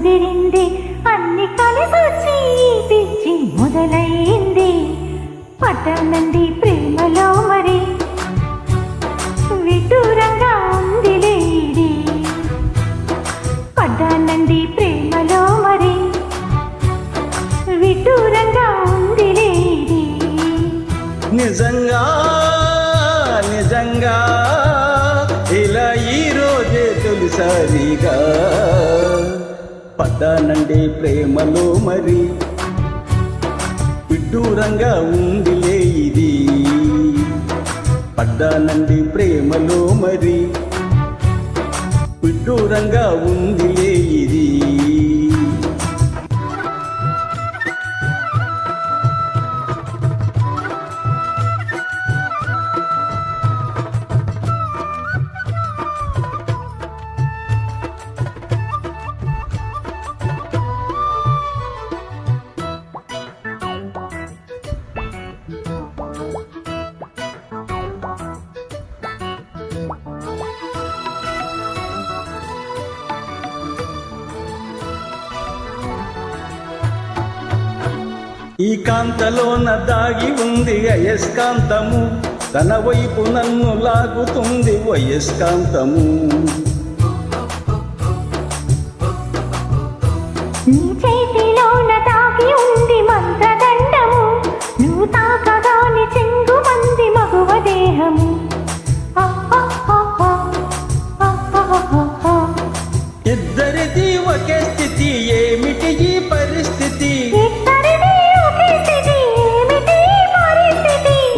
ముదిరింది, అన్ని కలిసొచ్చి పిచ్చి మొదలైంది. పడ్డానండి ప్రేమలో మరి, విటూరంగా ఉంది లేడి. పడ్డానండి ప్రేమలో మరి, విటూరంగా ఉంది లేడి. నిజంగా నిజంగా ఇలా ఈ రోజే తొలిసారిగా పడ్డానండి ప్రేమలో మరి, విడ్డూరంగా ఉందిలే ఇది. పడ్డానండి ప్రేమలో మరి, విడ్డూరంగా ఉందిలే ఇది. ఈ కాంతలోన దాగి ఉంది అయస్కాంతము, తన వైపు నన్ను లాగుతుంది వయస్కాంతము. నీ చేతిలోన దాగి ఉంది మంత్రదండము, నువ్వు తాకగానే చెంగు మంది మగువ దేహము. ఇద్దరిది ఒకే స్థితి, ఏమిటి ఈ పరిస్థితి?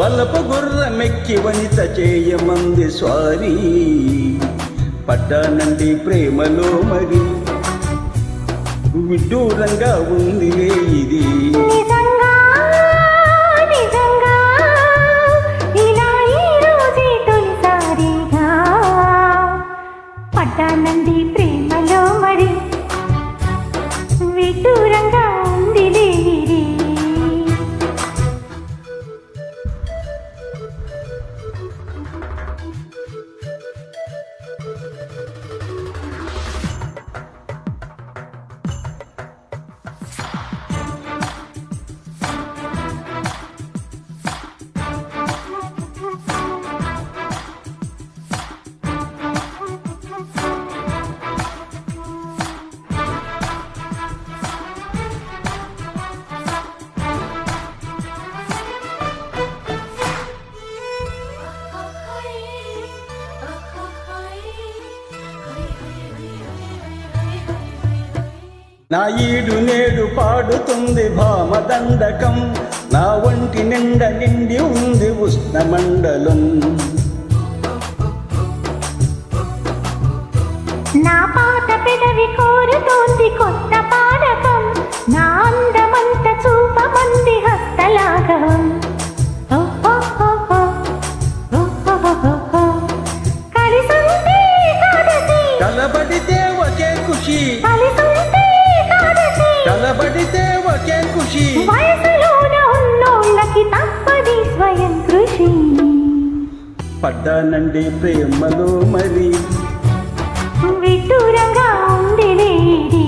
వలపు గుర్రమెక్కి వనిత చేయమంది స్వారీ. పడ్డానండి ప్రేమలో మరి, విడ్డూరంగా ఉందిలే ఇది. పడ్డానండి ప్రేమలో మరి, విడ్డూరంగా ఉంది లేడి. నా ఈడు నేడు పాడుతుంది భామదండకం, నా ఒంటి నిండ నిండి ఉంది ఉష్ణమండలం. నా పాత పెదవి కోరుతోంది కొత్త పాడకం, నా అందమంత చూపమంది హస్తలాఘవం. కలిసుంటే కాదసి, కలబడితే ఒకే ఖుషి, కలబడితే ఒకే ఖుషి. వయసులోన ఉన్నోళ్ళకి తప్పది స్వయం కృషి. పడ్డానండి ప్రేమలో మరి, విడ్డూరంగా ఉంది లేడి.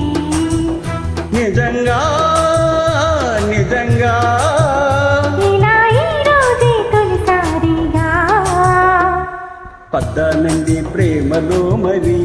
నిజంగా నిజంగా ఇలా ఈ రోజే తొలిసారిగా పడ్డానండి ప్రేమలో మరి.